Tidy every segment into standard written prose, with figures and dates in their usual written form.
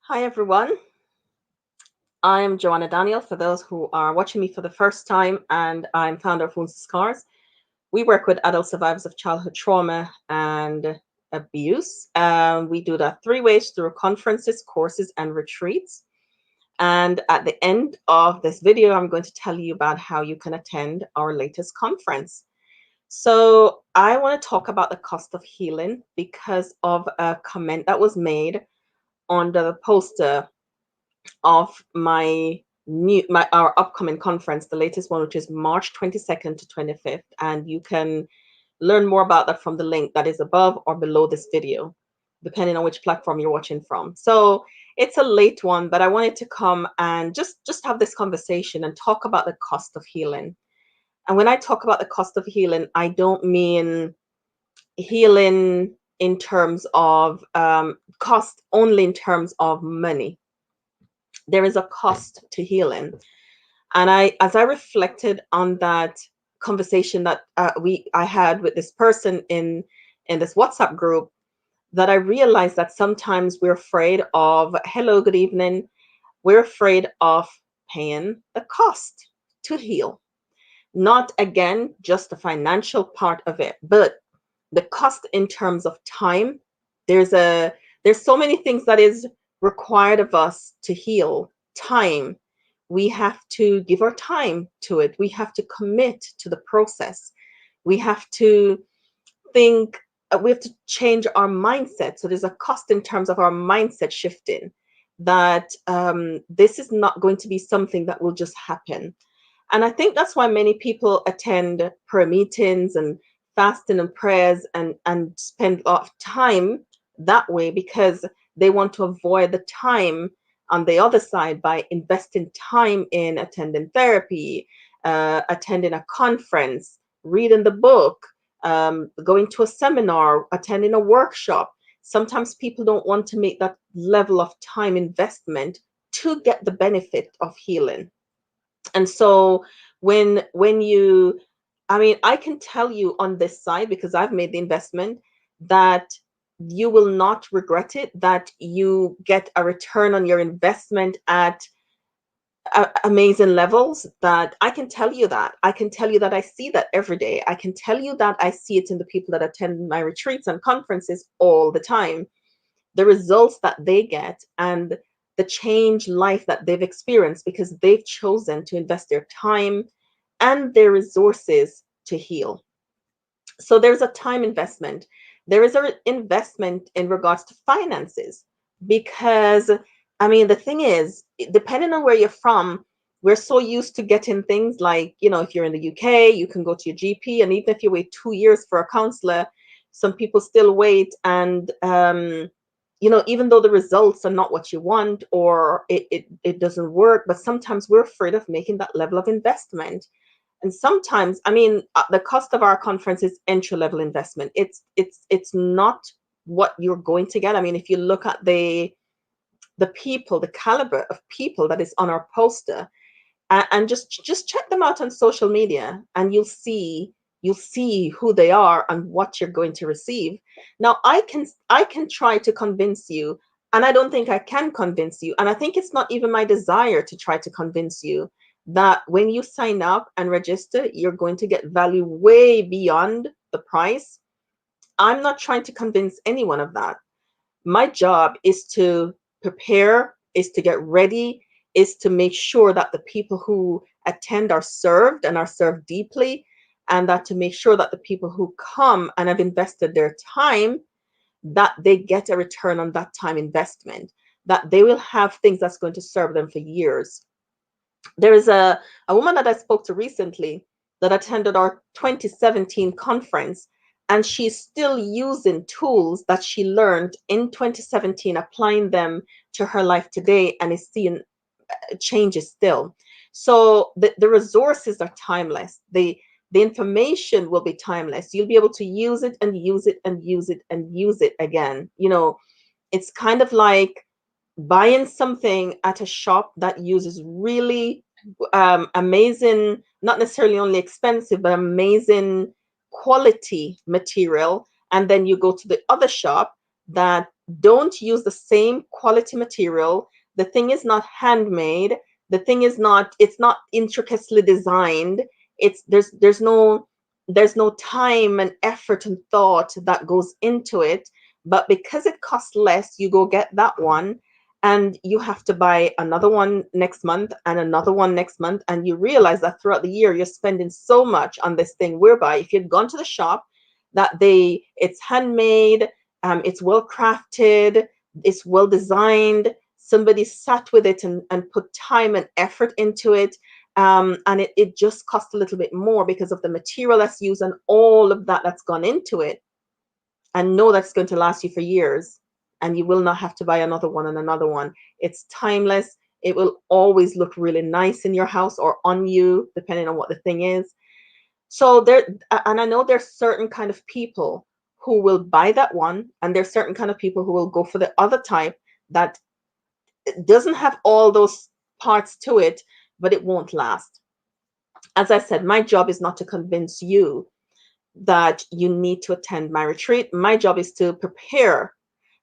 Hi, everyone. I'm Joanna Daniel, for those who are watching me for the first time, and I'm founder of Wounds to Scars. We work with adult survivors of childhood trauma and abuse. We do that three ways through conferences, courses, and retreats. And at the end of this video, I'm going to tell you about how you can attend our latest conference. So, I want to talk about the cost of healing because of a comment that was made on the poster of our upcoming conference, the latest one, which is March 22nd to 25th. And you can learn more about that from the link that is above or below this video, depending on which platform you're watching from. So it's a late one, but I wanted to come and just have this conversation and talk about the cost of healing. And when I talk about the cost of healing, I don't mean healing in terms of cost only in terms of money. There is a cost to healing. And as I reflected on that conversation that I had with this person in this WhatsApp group, that I realized that sometimes we're afraid of, hello, good evening, we're afraid of paying the cost to heal. Not again just the financial part of it, but the cost in terms of time. There's so many things that is required of us to heal. Time, we have to give our time to it. We have to commit to the process. We have to think, we have to change our mindset. So there's a cost in terms of our mindset shifting, that this is not going to be something that will just happen. And I think that's why many people attend prayer meetings and fasting and prayers and spend a lot of time that way, because they want to avoid the time on the other side by investing time in attending therapy, attending a conference, reading the book, going to a seminar, attending a workshop. Sometimes people don't want to make that level of time investment to get the benefit of healing. And so when you, I mean, I can tell you on this side, because I've made the investment, that you will not regret it, that you get a return on your investment at amazing levels. That I can tell you, that I can tell you that I see that every day. I can tell you that I see it in the people that attend my retreats and conferences all the time, the results that they get and the change life that they've experienced, because they've chosen to invest their time and their resources to heal. So there's a time investment. There is an investment in regards to finances, because I mean, the thing is, depending on where you're from, we're so used to getting things like, if you're in the UK, you can go to your GP, and even if you wait 2 years for a counselor, some people still wait. And even though the results are not what you want, or it doesn't work, but sometimes we're afraid of making that level of investment. And sometimes, I mean, the cost of our conference is entry level investment. It's not what you're going to get. I mean, if you look at the people, the caliber of people that is on our poster, and just check them out on social media, and you'll see who they are and what you're going to receive. Now, I can try to convince you, and I don't think I can convince you, and I think it's not even my desire to try to convince you that when you sign up and register, you're going to get value way beyond the price. I'm not trying to convince anyone of that. My job is to prepare, is to get ready, is to make sure that the people who attend are served, and are served deeply, and that to make sure that the people who come and have invested their time, that they get a return on that time investment, that they will have things that's going to serve them for years. There is a woman that I spoke to recently that attended our 2017 conference, and she's still using tools that she learned in 2017, applying them to her life today, and is seeing changes still. So the resources are timeless. The information will be timeless. You'll be able to use it and use it and use it and use it again. It's kind of like buying something at a shop that uses really amazing, not necessarily only expensive, but amazing quality material. And then you go to the other shop that Don't use the same quality material. The thing is not handmade. The thing is not, it's not intricately designed. It's there's no time and effort and thought that goes into it. But because it costs less, you go get that one, and you have to buy another one next month and another one next month, and you realize that throughout the year you're spending so much on this thing, whereby if you'd gone to the shop, that it's handmade, it's well crafted, it's well designed, somebody sat with it and put time and effort into it, and it just costs a little bit more because of the material that's used and all of that that's gone into it, and know that's going to last you for years, and you will not have to buy another one and another one. It's timeless. It will always look really nice in your house or on you, depending on what the thing is. So there, and I know there's certain kind of people who will buy that one, and there's certain kind of people who will go for the other type that doesn't have all those parts to it, but it won't last. As I said, my job is not to convince you that you need to attend my retreat. My job is to prepare,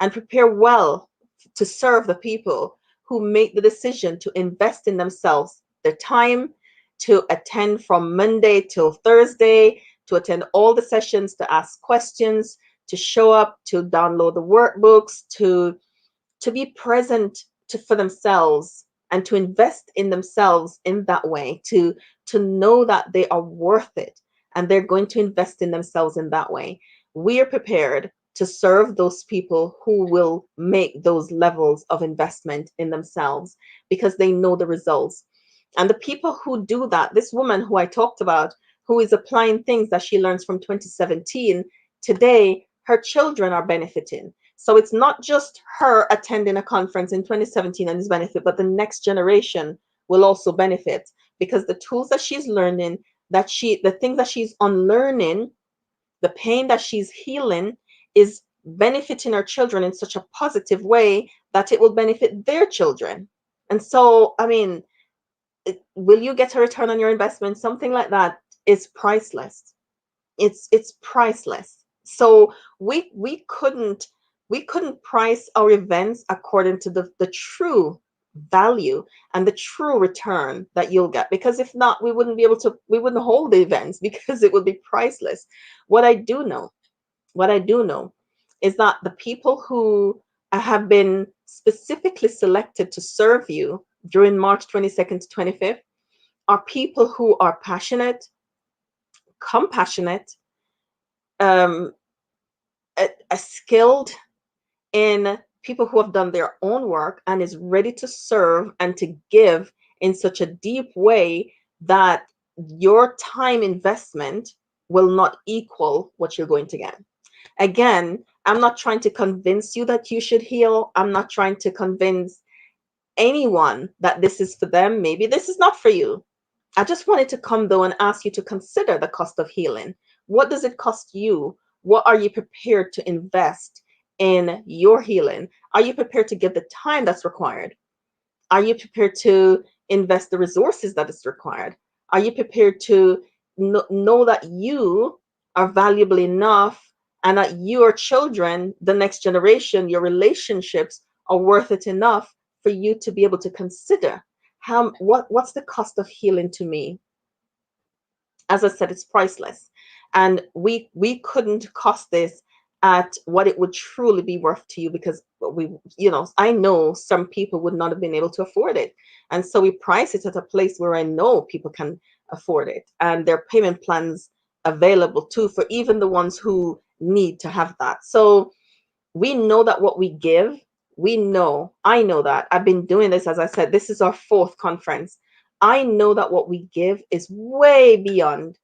and prepare well, to serve the people who make the decision to invest in themselves, their time, to attend from Monday till Thursday, to attend all the sessions, to ask questions, to show up, to download the workbooks, to be present for themselves, and to invest in themselves in that way, to know that they are worth it, and they're going to invest in themselves in that way. We are prepared to serve those people who will make those levels of investment in themselves because they know the results. And the people who do that, this woman who I talked about, who is applying things that she learns from 2017, today her children are benefiting. So it's not just her attending a conference in 2017 and is benefit, but the next generation will also benefit, because the tools that she's learning, the things that she's unlearning, the pain that she's healing, is benefiting her children in such a positive way that it will benefit their children. And so, I mean, will you get a return on your investment? Something like that is priceless. It's priceless. So we couldn't price our events according to the true value and the true return that you'll get, because if not, we wouldn't hold the events because it would be priceless. What I do know, what I do know is that the people who have been specifically selected to serve you during March 22nd to 25th are people who are passionate, compassionate, um, skilled, in people who have done their own work and is ready to serve and to give in such a deep way that your time investment will not equal what you're going to get. Again, I'm not trying to convince you that you should heal. I'm not trying to convince anyone that this is for them. Maybe this is not for you. I just wanted to come though and ask you to consider the cost of healing. What does it cost you? What are you prepared to invest in your healing? Are you prepared to give the time that's required? Are you prepared to invest the resources that is required? Are you prepared to know that you are valuable enough, and that your children, the next generation, your relationships are worth it enough for you to be able to consider what's the cost of healing to me? As I said, it's priceless, and we couldn't cost this at what it would truly be worth to you, because I know some people would not have been able to afford it, and so we price it at a place where I know people can afford it, and there are payment plans available too for even the ones who need to have that. So we know that what we give, I know that I've been doing this, as I said, this is our fourth conference. I know that what we give is way beyond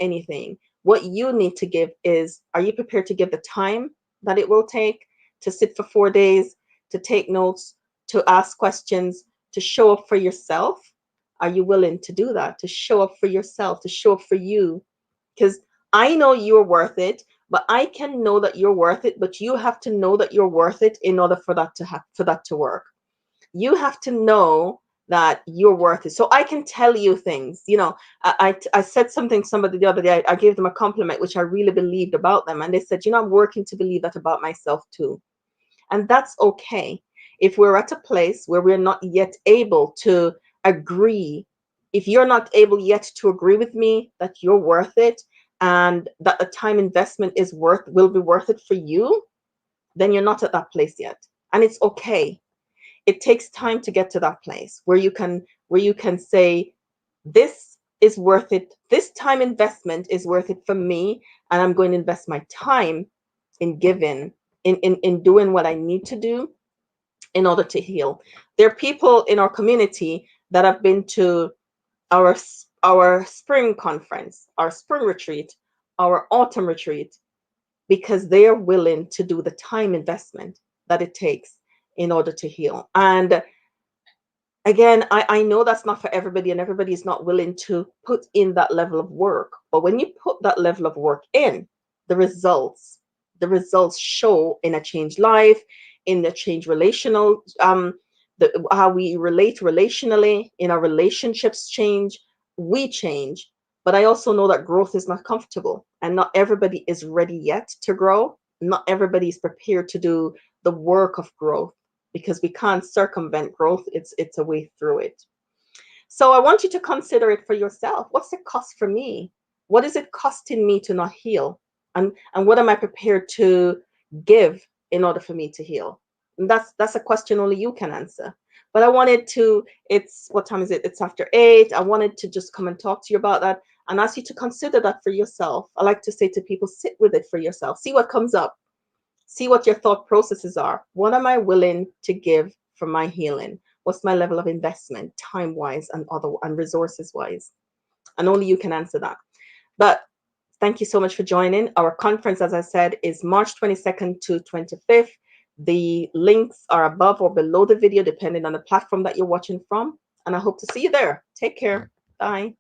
anything. What you need to give is, are you prepared to give the time that it will take to sit for 4 days, to take notes, to ask questions, to show up for yourself? Are you willing to do that, to show up for yourself, to show up for you? Because I know you're worth it, but I can know that you're worth it, but you have to know that you're worth it in order for that to work. You have to know that you're worth it. So I can tell you things. I said something to somebody the other day. I gave them a compliment, which I really believed about them, and they said, I'm working to believe that about myself too. And that's okay. If we're at a place where we're not yet able to agree, if you're not able yet to agree with me that you're worth it and that the time investment will be worth it for you, then you're not at that place yet. And it's okay. It takes time to get to that place where you can say, this is worth it. This time investment is worth it for me, and I'm going to invest my time in giving, in doing what I need to do in order to heal. There are people in our community that have been to our our spring conference, our spring retreat, our autumn retreat, because they are willing to do the time investment that it takes in order to heal. And again, I know that's not for everybody, and everybody is not willing to put in that level of work. But when you put that level of work in, the results show in a changed life, in a changed relational, how we relate relationally, in our relationships change, we change. But I also know that growth is not comfortable, and not everybody is ready yet to grow. Not everybody is prepared to do the work of growth, because we can't circumvent growth. It's a way through it. So I want you to consider it for yourself. What's the cost for me? What is it costing me to not heal? And what am I prepared to give in order for me to heal? And that's a question only you can answer. But I wanted to, it's, what time is it? It's after 8. I wanted to just come and talk to you about that and ask you to consider that for yourself. I like to say to people, sit with it for yourself. See what comes up. See what your thought processes are. What am I willing to give for my healing? What's my level of investment, time wise and resources wise? And only you can answer that. But thank you so much for joining. Our conference, as I said, is March 22nd to 25th. The links are above or below the video, depending on the platform that you're watching from. And I hope to see you there. Take care. Bye.